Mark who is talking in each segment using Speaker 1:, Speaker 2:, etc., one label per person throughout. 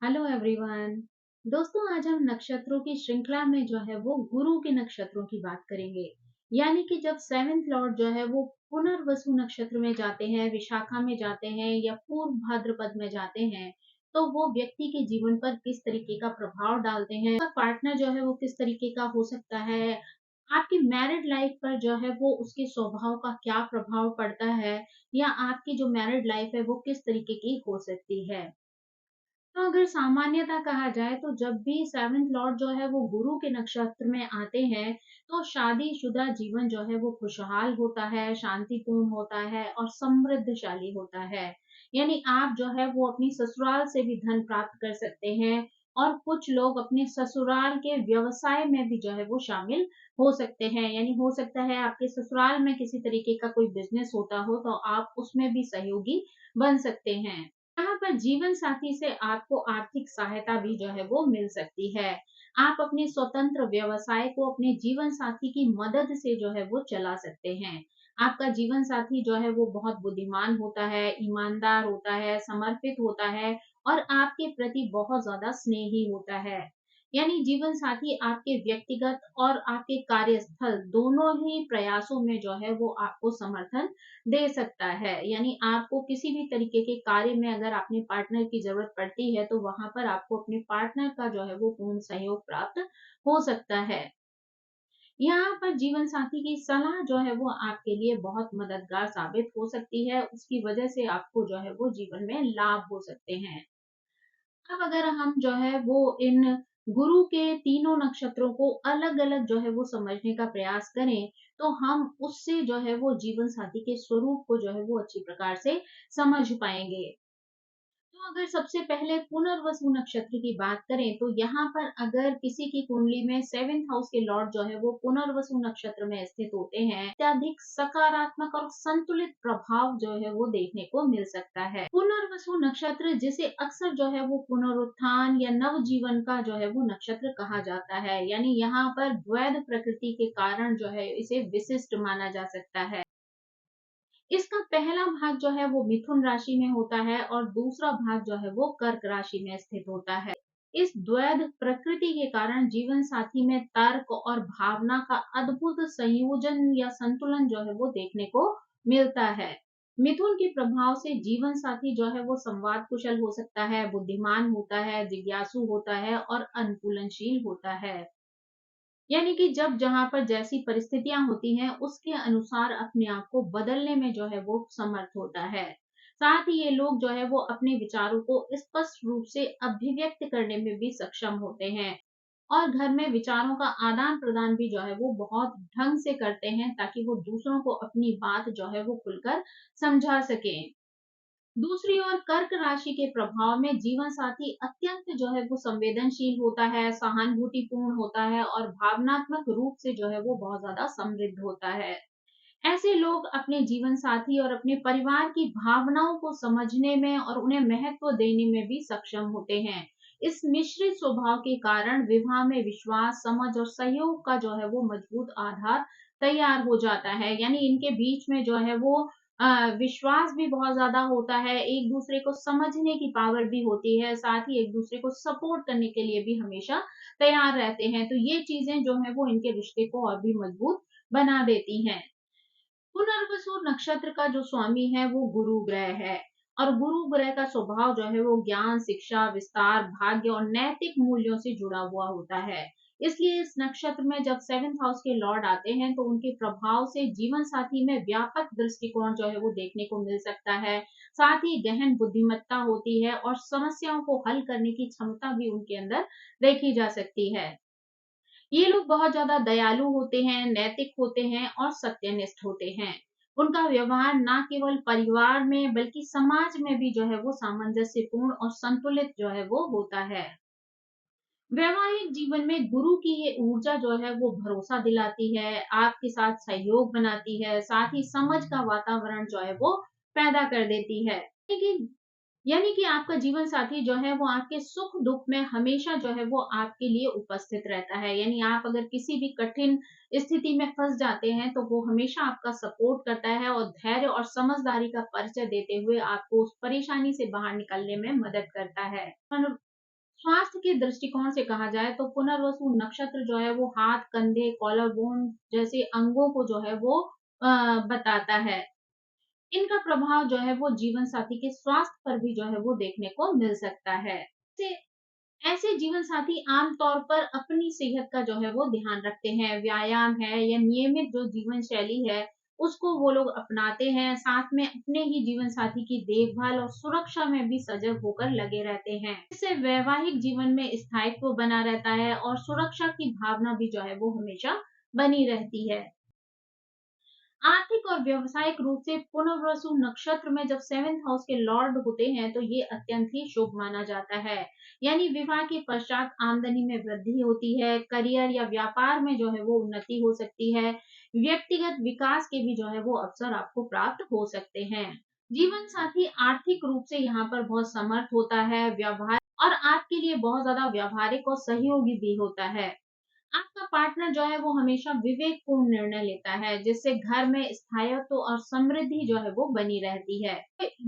Speaker 1: Hello everyone. दोस्तों, आज हम नक्षत्रों की श्रृंखला में जो है वो गुरु के नक्षत्रों की बात करेंगे। यानी कि जब सेवेंथ लॉर्ड जो है वो पुनर्वसु नक्षत्र में जाते हैं, विशाखा में जाते हैं या पूर्व भाद्रपद में जाते हैं, तो वो व्यक्ति के जीवन पर किस तरीके का प्रभाव डालते हैं, पार्टनर जो है वो किस तरीके का हो सकता है, आपकी मैरिड लाइफ पर जो है वो उसके स्वभाव का क्या प्रभाव पड़ता है, या आपकी जो मैरिड लाइफ है वो किस तरीके की हो सकती है। तो अगर सामान्यतः कहा जाए तो जब भी सेवेंथ लॉर्ड जो है वो गुरु के नक्षत्र में आते हैं, तो शादीशुदा जीवन जो है वो खुशहाल होता है, शांतिपूर्ण होता है और समृद्धशाली होता है। यानी आप जो है वो अपनी ससुराल से भी धन प्राप्त कर सकते हैं, और कुछ लोग अपने ससुराल के व्यवसाय में भी जो है वो शामिल हो सकते हैं। यानी हो सकता है आपके ससुराल में किसी तरीके का कोई बिजनेस होता हो, तो आप उसमें भी सहयोगी बन सकते हैं। यहाँ पर जीवन साथी से आपको आर्थिक सहायता भी जो है वो मिल सकती है। आप अपने स्वतंत्र व्यवसाय को अपने जीवन साथी की मदद से जो है वो चला सकते हैं। आपका जीवन साथी जो है वो बहुत बुद्धिमान होता है, ईमानदार होता है, समर्पित होता है और आपके प्रति बहुत ज्यादा स्नेही होता है। यानी जीवन साथी आपके व्यक्तिगत और आपके कार्यस्थल दोनों ही प्रयासों में जो है वो आपको समर्थन दे सकता है। यानी आपको किसी भी तरीके के कार्य में अगर अपने पार्टनर की जरूरत पड़ती है, तो वहां पर आपको अपने पार्टनर का जो है वो पूर्ण सहयोग प्राप्त हो सकता है। यहाँ पर जीवन साथी की सलाह जो है वो आपके लिए बहुत मददगार साबित हो सकती है। उसकी वजह से आपको जो है वो जीवन में लाभ हो सकते हैं। अब अगर हम जो है वो इन गुरु के तीनों नक्षत्रों को अलग-अलग जो है वो समझने का प्रयास करें, तो हम उससे जो है वो जीवन साथी के स्वरूप को जो है वो अच्छी प्रकार से समझ पाएँगे। तो अगर सबसे पहले पुनर्वसु नक्षत्र की बात करें, तो यहाँ पर अगर किसी की कुंडली में सेवेंथ हाउस के लॉर्ड जो है वो पुनर्वसु नक्षत्र में स्थित होते हैं, अत्यधिक सकारात्मक और संतुलित प्रभाव जो है वो देखने को मिल सकता है। पुनर्वसु नक्षत्र जिसे अक्सर जो है वो पुनरुत्थान या नवजीवन का जो है वो नक्षत्र कहा जाता है। यानी यहाँ पर द्वैध प्रकृति के कारण जो है इसे विशिष्ट माना जा सकता है। इसका पहला भाग जो है वो मिथुन राशि में होता है और दूसरा भाग जो है वो कर्क राशि में स्थित होता है। इस द्वैध प्रकृति के कारण जीवन साथी में तर्क और भावना का अद्भुत संयोजन या संतुलन जो है वो देखने को मिलता है। मिथुन के प्रभाव से जीवन साथी जो है वो संवाद कुशल हो सकता है, बुद्धिमान होता है, जिज्ञासु होता है और अनुकूलनशील होता है। यानी कि जब जहाँ पर जैसी परिस्थितियां होती हैं, उसके अनुसार अपने आप को बदलने में जो है वो समर्थ होता है। साथ ही ये लोग जो है वो अपने विचारों को स्पष्ट रूप से अभिव्यक्त करने में भी सक्षम होते हैं, और घर में विचारों का आदान प्रदान भी जो है वो बहुत ढंग से करते हैं, ताकि वो दूसरों को अपनी बात जो है वो खुलकर समझा सकें। दूसरी ओर कर्क राशि के प्रभाव में जीवन साथी अत्यंत जो है वो संवेदनशील होता है, सहानुभूतिपूर्ण होता है और भावनात्मक रूप से जो है वो बहुत ज्यादा समृद्ध होता है। ऐसे लोग अपने जीवन साथी और अपने परिवार की भावनाओं को समझने में और उन्हें महत्व देने में भी सक्षम होते हैं। इस मिश्रित स्वभाव के कारण विवाह में विश्वास, समझ और सहयोग का जो है वो मजबूत आधार तैयार हो जाता है। यानी इनके बीच में जो है वो विश्वास भी बहुत ज्यादा होता है, एक दूसरे को समझने की पावर भी होती है, साथ ही एक दूसरे को सपोर्ट करने के लिए भी हमेशा तैयार रहते हैं। तो ये चीजें जो है वो इनके रिश्ते को और भी मजबूत बना देती हैं। पुनर्वसु नक्षत्र का जो स्वामी है वो गुरु ग्रह है, और गुरु ग्रह का स्वभाव जो है वो ज्ञान, शिक्षा, विस्तार, भाग्य और नैतिक मूल्यों से जुड़ा हुआ होता है। इसलिए इस नक्षत्र में जब सेवेंथ हाउस के लॉर्ड आते हैं, तो उनके प्रभाव से जीवन साथी में व्यापक दृष्टिकोण जो है वो देखने को मिल सकता है। साथ ही गहन बुद्धिमत्ता होती है और समस्याओं को हल करने की क्षमता भी उनके अंदर देखी जा सकती है। ये लोग बहुत ज़्यादा दयालु होते हैं, नैतिक होते हैं और सत्यनिष्ठ होते हैं। उनका व्यवहार ना केवल परिवार में बल्कि समाज में भी जो है वो सामंजस्यपूर्ण और संतुलित जो है वो होता है। वैवाहिक जीवन में गुरु की ये ऊर्जा जो है वो भरोसा दिलाती है, आपके साथ सहयोग बनाती है, साथ ही समझ का वातावरण जो है वो पैदा कर देती है। लेकिन यानी कि आपका जीवन साथी जो है वो आपके सुख दुख में हमेशा जो है वो आपके लिए उपस्थित रहता है। यानी आप अगर किसी भी कठिन स्थिति में फंस जाते हैं, तो वो हमेशा आपका सपोर्ट करता है और धैर्य और समझदारी का परिचय देते हुए आपको उस परेशानी से बाहर निकलने में मदद करता है। स्वास्थ्य के दृष्टिकोण से कहा जाए तो पुनर्वसु नक्षत्र जो है वो हाथ, कंधे, कॉलर बोन जैसे अंगों को जो है वो बताता है। इनका प्रभाव जो है वो जीवन साथी के स्वास्थ्य पर भी जो है वो देखने को मिल सकता है। ऐसे ऐसे जीवन साथी आमतौर पर अपनी सेहत का जो है वो ध्यान रखते हैं, व्यायाम है या नियमित जो जीवन शैली है, उसको वो लोग अपनाते हैं, साथ में अपने ही जीवन साथी की देखभाल और सुरक्षा में भी सजग होकर लगे रहते हैं। इससे वैवाहिक जीवन में स्थायित्व बना रहता है और सुरक्षा की भावना भी जो है वो हमेशा बनी रहती है। आर्थिक और व्यावसायिक रूप से पुनर्वसु नक्षत्र में जब सेवेंथ हाउस के लॉर्ड होते हैं तो ये अत्यंत ही शुभ माना जाता है। यानी विवाह के पश्चात आमदनी में वृद्धि होती है, करियर या व्यापार में जो है वो उन्नति हो सकती है, व्यक्तिगत विकास के भी जो है वो अवसर आपको प्राप्त हो सकते हैं। जीवन साथी आर्थिक रूप से यहाँ पर बहुत समर्थ होता है, व्यवहार और आपके लिए बहुत ज्यादा व्यावहारिक और सहयोगी भी होता है। आपका पार्टनर जो है वो हमेशा विवेकपूर्ण निर्णय लेता है जिससे घर में स्थायित्व और समृद्धि जो है वो बनी रहती है।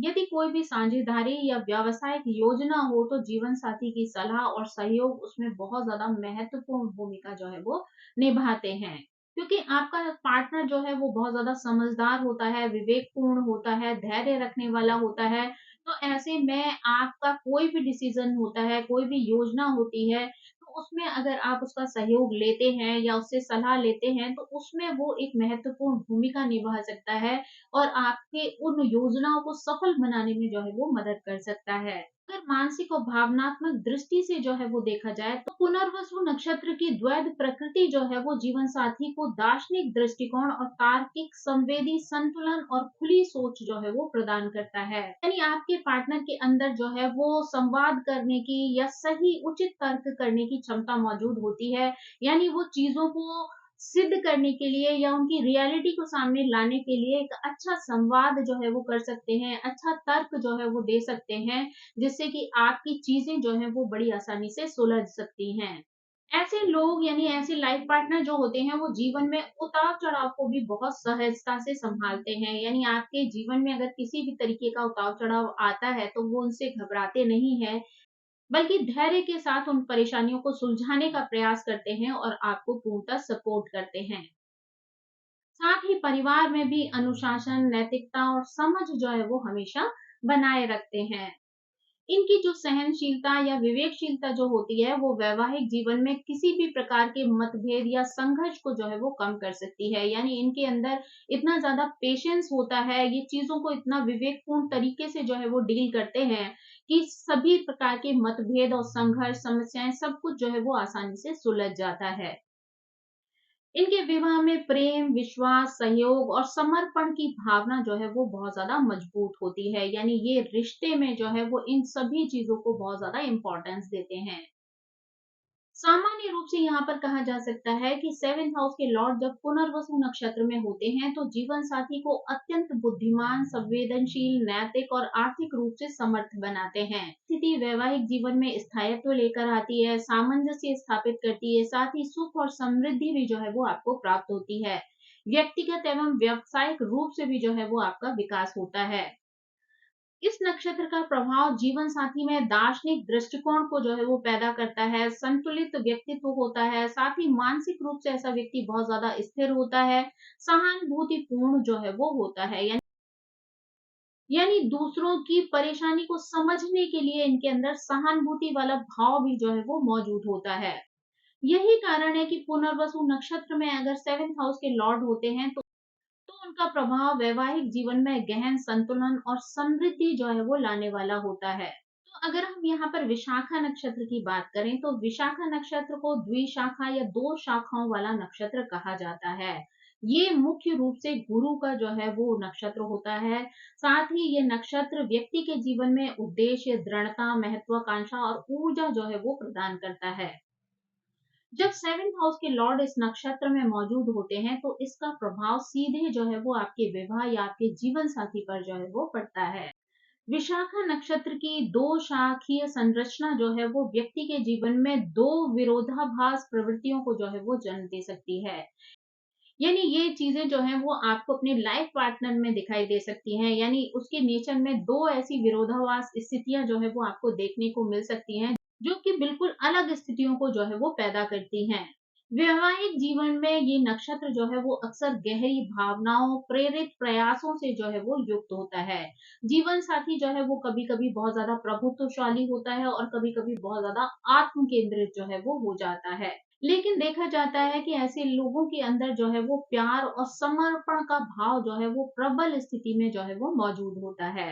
Speaker 1: यदि कोई भी साझेदारी या व्यावसायिक योजना हो तो जीवन साथी की सलाह और सहयोग उसमें बहुत ज्यादा महत्वपूर्ण भूमिका जो है वो निभाते हैं, क्योंकि आपका पार्टनर जो है वो बहुत ज्यादा समझदार होता है, विवेकपूर्ण होता है, धैर्य रखने वाला होता है। तो ऐसे में आपका कोई भी डिसीजन होता है, कोई भी योजना होती है, तो उसमें अगर आप उसका सहयोग लेते हैं या उससे सलाह लेते हैं तो उसमें वो एक महत्वपूर्ण भूमिका निभा सकता है और आपके उन योजनाओं को सफल बनाने में जो है वो मदद कर सकता है। अगर मानसिक और भावनात्मक दृष्टि से जो है वो देखा जाए तो पुनर्वसु नक्षत्र की द्वैध प्रकृति जो है वो जीवन साथी को दार्शनिक दृष्टिकोण और तार्किक संवेदी संतुलन और खुली सोच जो है वो प्रदान करता है। यानी आपके पार्टनर के अंदर जो है वो संवाद करने की या सही उचित तर्क करने की क्षमता मौजूद होती है। यानी वो चीजों को सिद्ध करने के लिए या उनकी रियलिटी को सामने लाने के लिए एक अच्छा संवाद जो है वो कर सकते हैं, अच्छा तर्क जो है वो दे सकते हैं, जिससे कि आपकी चीजें जो है वो बड़ी आसानी से सुलझ सकती हैं। ऐसे लोग यानी ऐसे लाइफ पार्टनर जो होते हैं वो जीवन में उतार चढ़ाव को भी बहुत सहजता से संभालते हैं। यानी आपके जीवन में अगर किसी भी तरीके का उतार चढ़ाव आता है तो वो उनसे घबराते नहीं है, बल्कि धैर्य के साथ उन परेशानियों को सुलझाने का प्रयास करते हैं और आपको पूर्णतः सपोर्ट करते हैं। साथ ही परिवार में भी अनुशासन, नैतिकता और समझ जो है वो हमेशा बनाए रखते हैं। इनकी जो सहनशीलता या विवेकशीलता जो होती है वो वैवाहिक जीवन में किसी भी प्रकार के मतभेद या संघर्ष को जो है वो कम कर सकती है। यानी इनके अंदर इतना ज्यादा पेशेंस होता है, ये चीजों को इतना विवेकपूर्ण तरीके से जो है वो डील करते हैं कि सभी प्रकार के मतभेद और संघर्ष, समस्याएं सब कुछ जो है वो आसानी से सुलझ जाता है। इनके विवाह में प्रेम, विश्वास, सहयोग और समर्पण की भावना जो है वो बहुत ज़्यादा मजबूत होती है। यानी ये रिश्ते में जो है वो इन सभी चीज़ों को बहुत ज़्यादा इम्पोर्टेंस देते हैं। सामान्य रूप से यहाँ पर कहा जा सकता है कि सेवेंथ हाउस के लॉर्ड जब पुनर्वसु नक्षत्र में होते हैं तो जीवन साथी को अत्यंत बुद्धिमान, संवेदनशील, नैतिक और आर्थिक रूप से समर्थ बनाते हैं। स्थिति वैवाहिक जीवन में स्थायित्व लेकर आती है, सामंजस्य स्थापित करती है, साथ ही सुख और समृद्धि भी जो है वो आपको प्राप्त होती है। व्यक्तिगत एवं व्यावसायिक रूप से भी जो है वो आपका विकास होता है। इस नक्षत्र का प्रभाव जीवन साथी में दार्शनिक दृष्टिकोण को जो है वो पैदा करता है, संतुलित व्यक्तित्व होता है, साथ ही मानसिक रूप से ऐसा व्यक्ति बहुत ज्यादा स्थिर होता है, सहानुभूतिपूर्ण जो है वो होता है। यानी दूसरों की परेशानी को समझने के लिए इनके अंदर सहानुभूति वाला भाव भी जो है वो मौजूद होता है। यही कारण है कि पुनर्वसु नक्षत्र में अगर सेवेंथ हाउस के लॉर्ड होते हैं तो उनका प्रभाव वैवाहिक जीवन में गहन संतुलन और समृद्धि जो है वो लाने वाला होता है। तो अगर हम यहाँ पर विशाखा नक्षत्र की बात करें तो विशाखा नक्षत्र को द्विशाखा या दो शाखाओं वाला नक्षत्र कहा जाता है। ये मुख्य रूप से गुरु का जो है वो नक्षत्र होता है। साथ ही ये नक्षत्र व्यक्ति के जीवन में उद्देश्य, दृढ़ता, महत्वाकांक्षा और ऊर्जा जो है वो प्रदान करता है। जब सेवेंथ हाउस के लॉर्ड इस नक्षत्र में मौजूद होते हैं तो इसका प्रभाव सीधे जो है वो आपके विवाह या आपके जीवन साथी पर जो है वो पड़ता है। विशाखा नक्षत्र की दो शाखीय संरचना जो है वो व्यक्ति के जीवन में दो विरोधाभास प्रवृत्तियों को जो है वो जन्म दे सकती है। यानी ये चीजें जो है वो आपको अपने लाइफ पार्टनर में दिखाई दे सकती हैं। यानी उसके नेचर में दो ऐसी विरोधाभास स्थितियां जो है वो आपको देखने को मिल सकती हैं जो कि बिल्कुल अलग स्थितियों को जो है वो पैदा करती हैं। वैवाहिक जीवन में ये नक्षत्र जो है वो अक्सर गहरी भावनाओं, प्रेरित प्रयासों से जो है वो युक्त होता है। जीवन साथी जो है वो कभी-कभी बहुत ज़्यादा प्रभुत्वशाली होता है और कभी-कभी बहुत ज़्यादा आत्म केंद्रित जो है वो हो जाता है। लेकिन देखा जाता है कि ऐसे लोगों के अंदर जो है वो प्यार और समर्पण का भाव जो है वो प्रबल स्थिति में जो है वो मौजूद होता है।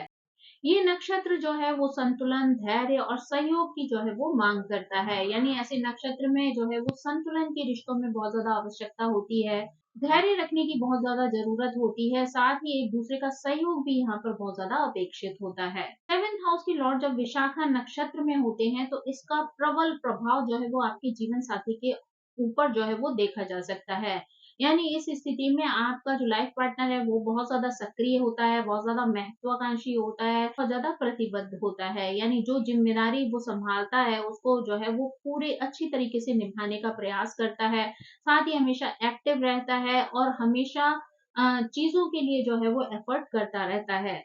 Speaker 1: ये नक्षत्र जो है वो संतुलन, धैर्य और सहयोग की जो है वो मांग करता है। यानी ऐसे नक्षत्र में जो है वो संतुलन के रिश्तों में बहुत ज़्यादा आवश्यकता होती है। धैर्य रखने की बहुत ज़्यादा ज़रूरत होती है, साथ ही एक-दूसरे का सहयोग भी यहाँ पर बहुत ज़्यादा अपेक्षित होता है। 7th हाउस के लॉर्ड जब विशाखा नक्षत्र में होते हैं, तो इसका प्रबल प्रभाव जो है वो आपके जीवन साथी के ऊपर जो है वो देखा जा सकता है। यानी इस स्थिति में आपका जो लाइफ पार्टनर है वो बहुत ज़्यादा सक्रिय होता है, बहुत ज़्यादा महत्वाकांक्षी होता है, बहुत ज़्यादा प्रतिबद्ध होता है। यानी जो ज़िम्मेदारी वो सँभालता है उसको जो है वो पूरे अच्छी तरीके से निभाने का प्रयास करता है। साथ ही हमेशा एक्टिव रहता है और हमेशा चीज़ों के लिए जो है वो एफर्ट करता रहता है।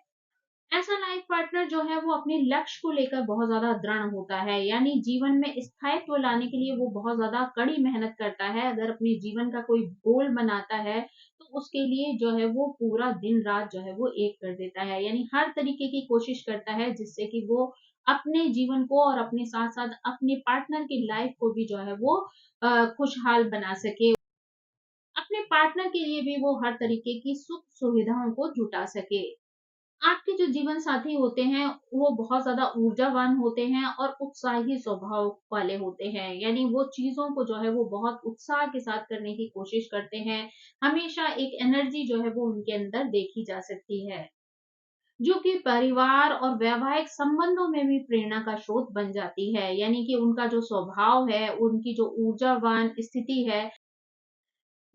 Speaker 1: ऐसा लाइफ पार्टनर जो है वो अपने लक्ष्य को लेकर बहुत ज़्यादा दृढ़ होता है, यानी जीवन में स्थायित्व लाने के लिए वो बहुत ज़्यादा कड़ी मेहनत करता है। अगर अपने जीवन का कोई गोल बनाता है, तो उसके लिए जो है वो पूरा दिन-रात जो है वो एक कर देता है। यानी हर तरीके की कोशिश करता है जिससे कि वो अपने जीवन को और अपने साथ-साथ अपने पार्टनर की लाइफ को भी जो है वो खुशहाल बना सके। अपने पार्टनर के लिए भी वो हर तरीके की सुख-सुविधाओं को जुटा सके। आपके जो जीवन साथी होते हैं, वो बहुत ज़्यादा ऊर्जावान होते हैं और उत्साही स्वभाव वाले होते हैं। यानी वो चीज़ों को जो है वो बहुत उत्साह के साथ करने की कोशिश करते हैं। हमेशा एक एनर्जी जो है वो उनके अंदर देखी जा सकती है, जो कि परिवार और वैवाहिक संबंधों में भी प्रेरणा का स्रोत बन जाती है। यानी कि उनका जो स्वभाव है, उनकी जो ऊर्जावान स्थिति है,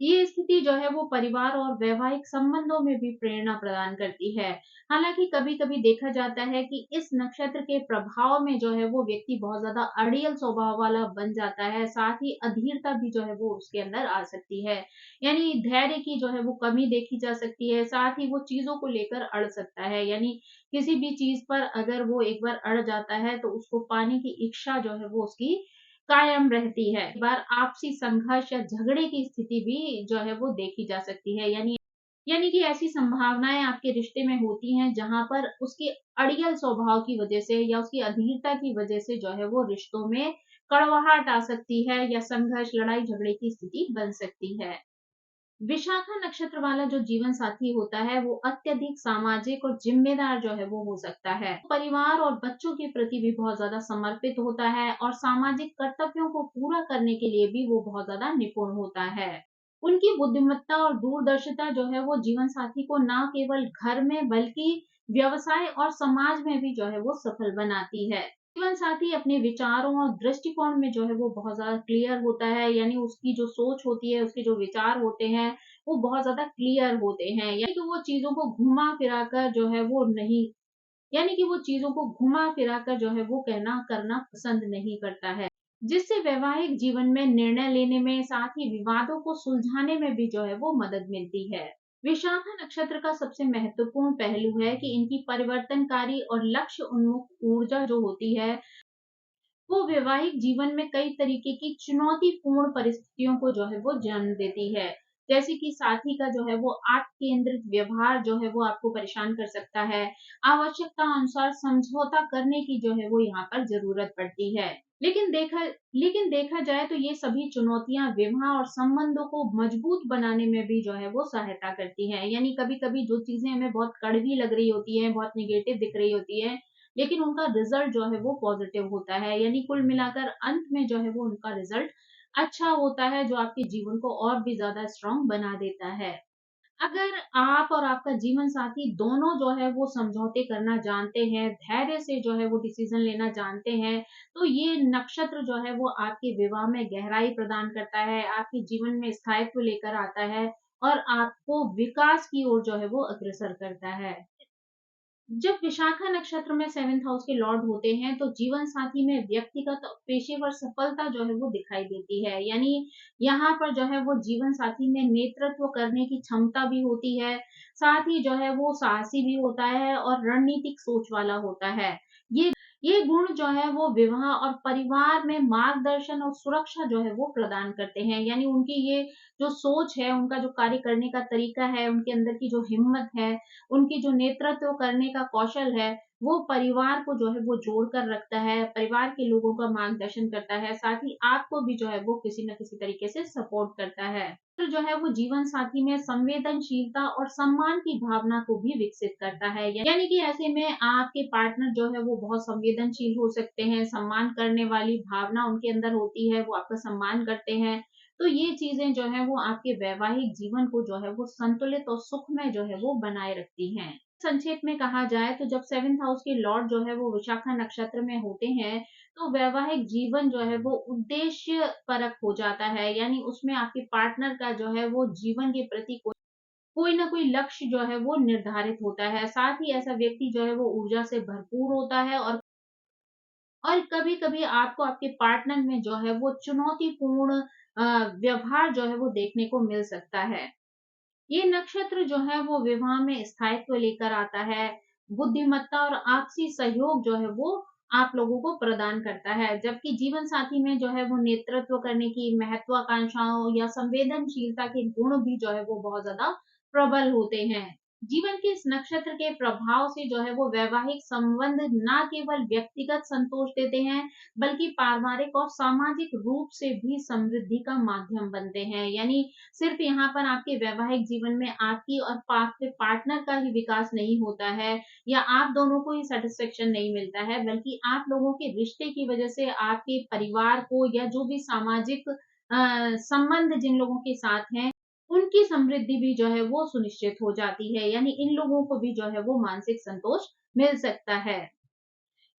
Speaker 1: ये स्थिति जो है वो परिवार और वैवाहिक संबंधों में भी प्रेरणा प्रदान करती है। हालाँकि कभी-कभी देखा जाता है कि इस नक्षत्र के प्रभाव में जो है वो व्यक्ति बहुत ज़्यादा अड़ियल स्वभाव वाला बन जाता है, साथ ही अधीरता भी जो है वो उसके अंदर आ सकती है। यानी धैर्य की जो है वो कमी देखी जा सकती है, साथ ही वो चीज़ों को लेकर अड़ सकता है। यानी किसी भी चीज़ पर अगर वो एक बार अड़ जाता है तो उसको पाने की इच्छा जो है वो उसकी कायम रहती है। कई बार आपसी संघर्ष या झगड़े की स्थिति भी जो है वो देखी जा सकती है। यानी कि ऐसी संभावनाएँ आपके रिश्ते में होती हैं जहाँ पर उसके अड़ियल स्वभाव की वजह से या उसकी अधीरता की वजह से जो है वो रिश्तों में कड़वाहट आ सकती है या संघर्ष, लड़ाई-झगड़े की स्थिति बन सकती है। विशाखा नक्षत्र वाला जो जीवन साथी होता है वो अत्यधिक सामाजिक और जिम्मेदार जो है वो हो सकता है। परिवार और बच्चों के प्रति भी बहुत ज्यादा समर्पित होता है और सामाजिक कर्तव्यों को पूरा करने के लिए भी वो बहुत ज्यादा निपुण होता है। उनकी बुद्धिमत्ता और दूरदर्शिता जो है वो जीवन साथी को ना केवल घर में बल्कि व्यवसाय और समाज में भी जो है वो सफल बनाती है। जीवन साथी अपने विचारों और दृष्टिकोण में जो है वो बहुत ज़्यादा क्लियर होता है, यानी उसकी जो सोच होती है, उसके जो विचार होते हैं, वो बहुत ज़्यादा क्लियर होते हैं। यानी कि वो चीज़ों को घुमा-फिरा कर जो है वो नहीं यानी कि वो चीज़ों को घुमा-फिरा कर जो है वो कहना करना पसंद नहीं करता है, जिससे वैवाहिक जीवन में निर्णय लेने में, साथ ही विवादों को सुलझाने में भी जो है वो मदद मिलती है। विशाखा नक्षत्र का सबसे महत्वपूर्ण पहलू है कि इनकी परिवर्तनकारी और लक्ष्य उन्मुख ऊर्जा जो होती है, वो वैवाहिक जीवन में कई तरीके की चुनौतीपूर्ण परिस्थितियों को जो है वो जन्म देती है। जैसे कि साथी का जो है वो आत्म केंद्रित व्यवहार जो है वो आपको परेशान कर सकता है। आवश्यकता अनुसार समझौता करने की जो है वो यहाँ पर ज़रूरत पड़ती है। लेकिन देखा लेकिन देखा जाए तो ये सभी चुनौतियाँ विवाह और संबंधों को मजबूत बनाने में भी जो है वो सहायता करती हैं। यानी कभी-कभी जो चीज़ें हमें बहुत कड़वी लग रही होती हैं, बहुत नेगेटिव दिख रही होती हैं, लेकिन उनका रिजल्ट जो है वो पॉजिटिव होता है। यानी कुल मिलाकर अंत में जो है वो उनका रिजल्ट अच्छा होता है, जो आपके जीवन को और भी ज़्यादा स्ट्रॉन्ग बना देता है। अगर आप और आपका जीवन साथी दोनों जो है वो समझौते करना जानते हैं, धैर्य से जो है वो डिसीज़न लेना जानते हैं, तो ये नक्षत्र जो है वो आपके विवाह में गहराई प्रदान करता है, आपके जीवन में स्थायित्व लेकर आता है और आपको विकास की ओर जो है वो अग्रसर करता है। जब विशाखा नक्षत्र में 7th हाउस के लॉर्ड होते हैं, तो जीवन साथी में व्यक्तिगत और पेशेवर सफलता जो है वो दिखाई देती है। यानी यहाँ पर जो है वो जीवन साथी में नेतृत्व करने की क्षमता भी होती है, साथ ही जो है वो साहसी भी होता है और रणनीतिक सोच वाला होता है। ये ये गुण जो है वो विवाह और परिवार में मार्गदर्शन और सुरक्षा जो है वो प्रदान करते हैं। यानी उनकी ये जो सोच है, उनका जो कार्य करने का तरीका है, उनके अंदर की जो हिम्मत है, उनकी जो नेतृत्व करने का कौशल है, वो परिवार को जो है वो जोड़ कर रखता है, परिवार के लोगों का मार्गदर्शन करता है, साथ ही आपको भी जो है वो किसी न किसी तरीके से सपोर्ट करता है। तो जो है वो जीवन साथी में संवेदनशीलता और सम्मान की भावना को भी विकसित करता है। यानी कि ऐसे में आपके पार्टनर जो है वो बहुत संवेदनशील हो सकते हैं, सम्मान करने वाली भावना उनके अंदर होती है, वो आपका सम्मान करते हैं। तो ये चीजें जो है वो आपके वैवाहिक जीवन को जो है वो संतुलित और सुखमय जो है वो बनाए रखती हैं। संक्षेप में कहा जाए तो जब सेवेंथ हाउस के लॉर्ड जो है वो विशाखा नक्षत्र में होते हैं, तो वैवाहिक जीवन जो है वो उद्देश्य परक हो जाता है। यानी उसमें आपके पार्टनर का जो है वो जीवन के प्रति कोई ना कोई लक्ष्य जो है वो निर्धारित होता है। साथ ही ऐसा व्यक्ति जो है वो ऊर्जा से भरपूर होता है, और कभी-कभी आपको आपके पार्टनर में जो है वो चुनौतीपूर्ण व्यवहार जो है वो देखने को मिल सकता है। ये नक्षत्र जो है वो विवाह में स्थायित्व लेकर आता है, बुद्धिमत्ता और आपसी सहयोग जो है वो आप लोगों को प्रदान करता है। जबकि जीवन साथी में जो है वो नेतृत्व करने की महत्वाकांक्षाओं या संवेदनशीलता के गुण भी जो है वो बहुत ज़्यादा प्रबल होते हैं। जीवन के इस नक्षत्र के प्रभाव से जो है वो वैवाहिक संबंध ना केवल व्यक्तिगत संतोष देते हैं, बल्कि पारिवारिक और सामाजिक रूप से भी समृद्धि का माध्यम बनते हैं। यानी सिर्फ यहाँ पर आपके वैवाहिक जीवन में आपकी और आपके पार्टनर का ही विकास नहीं होता है, या आप दोनों को ही सेटिस्फेक्शन नहीं मिलता है, बल्कि आप लोगों के रिश्ते की वजह से आपके परिवार को या जो भी सामाजिक संबंध जिन लोगों के साथ हैं, उनकी समृद्धि भी जो है वो सुनिश्चित हो जाती है। यानी इन लोगों को भी जो है वो मानसिक संतोष मिल सकता है।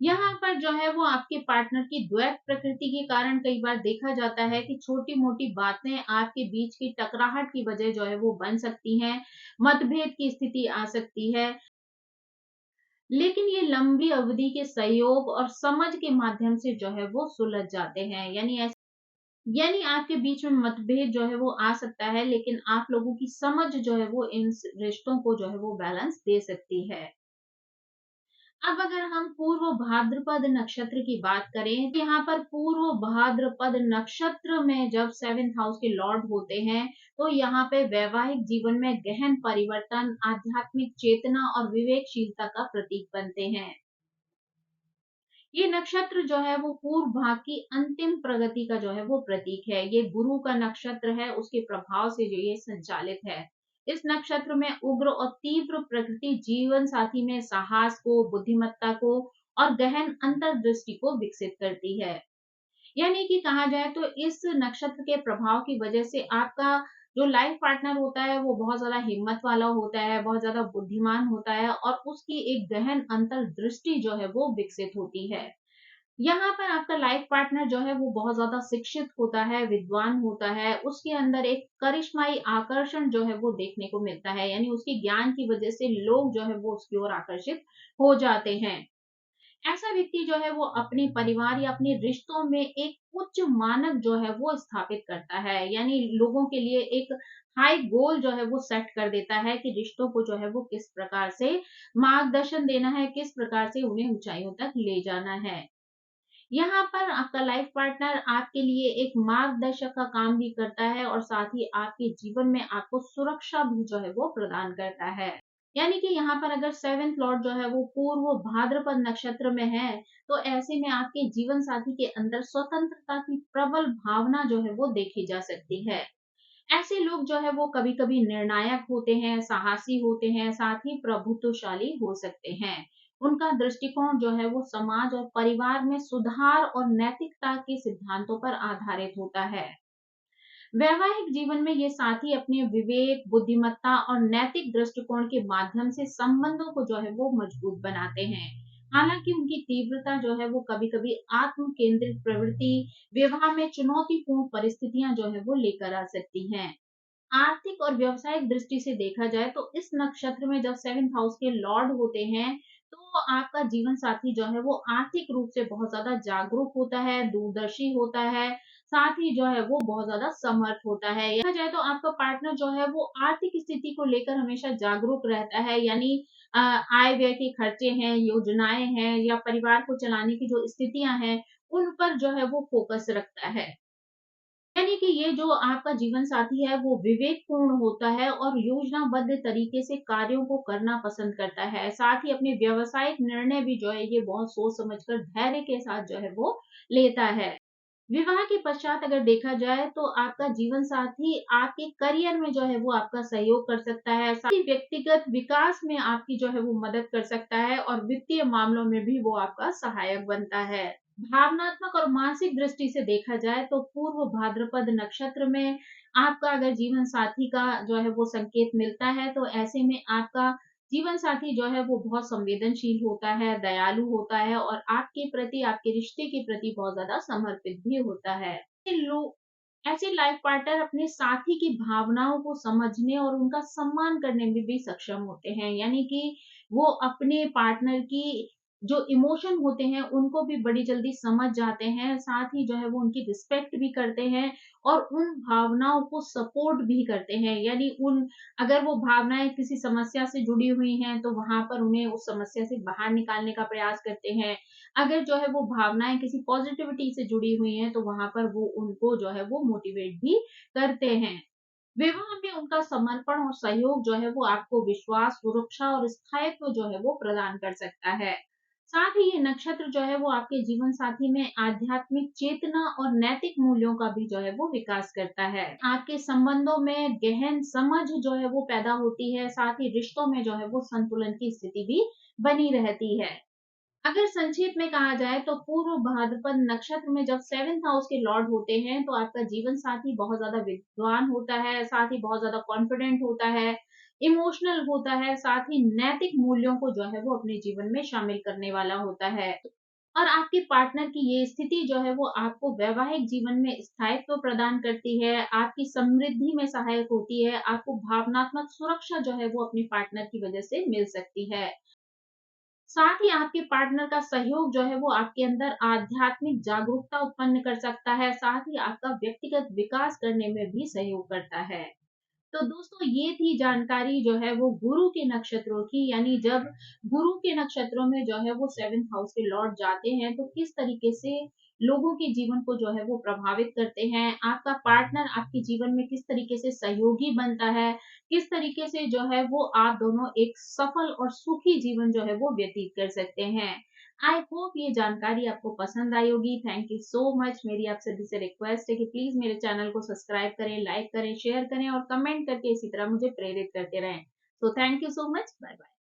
Speaker 1: यहाँ पर जो है वो आपके पार्टनर की द्वैत प्रकृति के कारण कई बार देखा जाता है कि छोटी-मोटी बातें आपके बीच की टकराहट की वजह जो है वो बन सकती हैं, मतभेद की स्थिति आ सकती है। लेकिन ये लंबी अवधि के सहयोग और समझ के माध्यम से जो है वो सुलझ जाते हैं। यानी आपके बीच में मतभेद जो है वो आ सकता है, लेकिन आप लोगों की समझ जो है वो इन रिश्तों को जो है वो बैलेंस दे सकती है। अब अगर हम पूर्व भाद्रपद नक्षत्र की बात करें, तो यहाँ पर पूर्व भाद्रपद नक्षत्र में जब सेवेंथ हाउस के लॉर्ड होते हैं, तो यहाँ पे वैवाहिक जीवन में गहन परिवर्तन, आध्यात्मिक चेतना और विवेकशीलता का प्रतीक बनते हैं। ये नक्षत्र जो है वो पूर्व भाग की अंतिम प्रगति का जो है वो प्रतीक है। ये गुरु का नक्षत्र है, उसके प्रभाव से जो ये संचालित है। इस नक्षत्र में उग्र और तीव्र प्रकृति जीवन साथी में साहस को, बुद्धिमत्ता को और गहन अंतर्दृष्टि को विकसित करती है। यानी कि कहा जाए तो इस नक्षत्र के प्रभाव की वजह से आपका जो लाइफ पार्टनर होता है वो बहुत ज़्यादा हिम्मत वाला होता है, बहुत ज़्यादा बुद्धिमान होता है, और उसकी एक गहन अंतर्दृष्टि जो है वो विकसित होती है। यहाँ पर आपका लाइफ पार्टनर जो है वो बहुत ज़्यादा शिक्षित होता है, विद्वान होता है, उसके अंदर एक करिश्माई आकर्षण जो है वो देखने को मिलता है। यानी उसके ज्ञान की वजह से लोग जो है वो उसकी ओर आकर्षित हो जाते हैं। ऐसा व्यक्ति जो है वो अपने परिवार या अपने रिश्तों में एक उच्च मानक जो है वो स्थापित करता है। यानी लोगों के लिए एक हाई गोल जो है वो सेट कर देता है कि रिश्तों को जो है वो किस प्रकार से मार्गदर्शन देना है, किस प्रकार से उन्हें ऊंचाइयों तक ले जाना है। यहाँ पर आपका लाइफ पार्टनर आपके लिए एक मार्गदर्शक का काम भी करता है, और साथ ही आपके जीवन में आपको सुरक्षा भी जो है वो प्रदान करता है। यानी कि यहाँ पर अगर सेवेंथ लॉर्ड जो है वो पूर्व भाद्रपद नक्षत्र में है, तो ऐसे में आपके जीवन साथी के अंदर स्वतंत्रता की प्रबल भावना जो है वो देखी जा सकती है। ऐसे लोग जो है वो कभी-कभी निर्णायक होते हैं, साहसी होते हैं, साथ ही प्रभुत्वशाली हो सकते हैं। उनका दृष्टिकोण जो है वो समाज और परिवार में सुधार और नैतिकता के सिद्धांतों पर आधारित होता है। वैवाहिक जीवन में ये साथी अपने विवेक, बुद्धिमत्ता और नैतिक दृष्टिकोण के माध्यम से संबंधों को जो है वो मजबूत बनाते हैं। हालांकि उनकी तीव्रता जो है वो कभी-कभी आत्म केंद्रित प्रवृत्ति विवाह में चुनौतीपूर्ण परिस्थितियां जो है वो लेकर आ सकती हैं। आर्थिक और व्यावसायिक दृष्टि से देखा जाए तो इस नक्षत्र में जब सेवेंथ हाउस के लॉर्ड होते हैं, तो आपका जीवन साथी जो है वो आर्थिक रूप से बहुत ज्यादा जागरूक होता है, दूरदर्शी होता है, साथ ही जो है वो बहुत ज़्यादा समर्थ होता है। देखा जाए तो आपका पार्टनर जो है वो आर्थिक स्थिति को लेकर हमेशा जागरूक रहता है, यानी आय व्यय के खर्चे हैं, योजनाएँ हैं या परिवार को चलाने की जो स्थितियाँ हैं, उन पर जो है वो फ़ोकस रखता है। यानी कि ये जो आपका जीवन साथी है वो विवेकपूर्ण होता है और योजनाबद्ध तरीके से कार्यों को करना पसंद करता है। साथ ही अपने व्यावसायिक निर्णय भी जो है ये बहुत सोच समझकर धैर्य के साथ जो है वो लेता है। विवाह के पश्चात अगर देखा जाए तो आपका जीवन साथी आपके करियर में जो है वो आपका सहयोग कर सकता है, साथ ही व्यक्तिगत विकास में आपकी जो है वो मदद कर सकता है और वित्तीय मामलों में भी वो आपका सहायक बनता है। भावनात्मक और मानसिक दृष्टि से देखा जाए तो पूर्व भाद्रपद नक्षत्र में आपका अगर जीवन साथी का जो है वो संकेत मिलता है, तो ऐसे में आपका जीवन साथी जो है वो बहुत संवेदनशील होता है, दयालु होता है और आपके प्रति, आपके रिश्ते के प्रति बहुत ज़्यादा समर्पित भी होता है। ऐसे लाइफ पार्टनर अपने साथी की भावनाओं को समझने और उनका सम्मान करने में भी सक्षम होते हैं। यानी कि वो अपने पार्टनर की जो इमोशन होते हैं, उनको भी बड़ी जल्दी समझ जाते हैं। साथ ही जो है वो उनकी रिस्पेक्ट भी करते हैं और उन भावनाओं को सपोर्ट भी करते हैं। यानी उन अगर वो भावनाएँ किसी समस्या से जुड़ी हुई हैं, तो वहाँ पर उन्हें उस समस्या से बाहर निकालने का प्रयास करते हैं। अगर जो है वो भावनाएँ किसी पॉज़िटिविटी से जुड़ी हुई हैं, तो वहाँ पर वो उनको जो है वो मोटिवेट भी करते हैं। विवाह में उनका समर्पण और सहयोग जो है वो आपको विश्वास, सुरक्षा और स्थायित्व जो है वो प्रदान कर सकता है। साथ ही ये नक्षत्र जो है वो आपके जीवन साथी में आध्यात्मिक चेतना और नैतिक मूल्यों का भी जो है वो विकास करता है। आपके संबंधों में गहन समझ जो है वो पैदा होती है, साथ ही रिश्तों में जो है वो संतुलन की स्थिति भी बनी रहती है। अगर संक्षेप में कहा जाए तो पूर्व भाद्रपद नक्षत्र में जब 7th हाउस के लॉर्ड होते हैं, तो आपका जीवन साथी बहुत ज़्यादा विद्वान होता है, साथ ही बहुत ज़्यादा कॉन्फिडेंट होता है, इमोशनल होता है, साथ ही नैतिक मूल्यों को जो है वो अपने जीवन में शामिल करने वाला होता है। और आपके पार्टनर की ये स्थिति जो है वो आपको वैवाहिक जीवन में स्थायित्व प्रदान करती है, आपकी समृद्धि में सहायक होती है, आपको भावनात्मक सुरक्षा जो है वो अपने पार्टनर की वजह से मिल सकती है। साथ ही आपके पार्टनर का सहयोग जो है वो आपके अंदर आध्यात्मिक जागरूकता उत्पन्न कर सकता है, साथ ही आपका व्यक्तिगत विकास करने में भी सहयोग करता है। तो दोस्तों ये थी जानकारी जो है वो गुरु के नक्षत्रों की, यानी जब गुरु के नक्षत्रों में जो है वो 7th हाउस के लॉर्ड जाते हैं, तो किस तरीके से लोगों के जीवन को जो है वो प्रभावित करते हैं। आपका पार्टनर आपके जीवन में किस तरीके से सहयोगी बनता है, किस तरीके से जो है वो आप दोनों एक सफल और सुखी जीवन जो है वो व्यतीत कर सकते हैं। आई होप ये जानकारी आपको पसंद आई होगी। Thank you so much. मेरी आप सभी से रिक्वेस्ट है कि प्लीज मेरे चैनल को सब्सक्राइब करें, लाइक करें, शेयर करें और कमेंट करके इसी तरह मुझे प्रेरित करते रहें। तो thank you so much. Bye bye.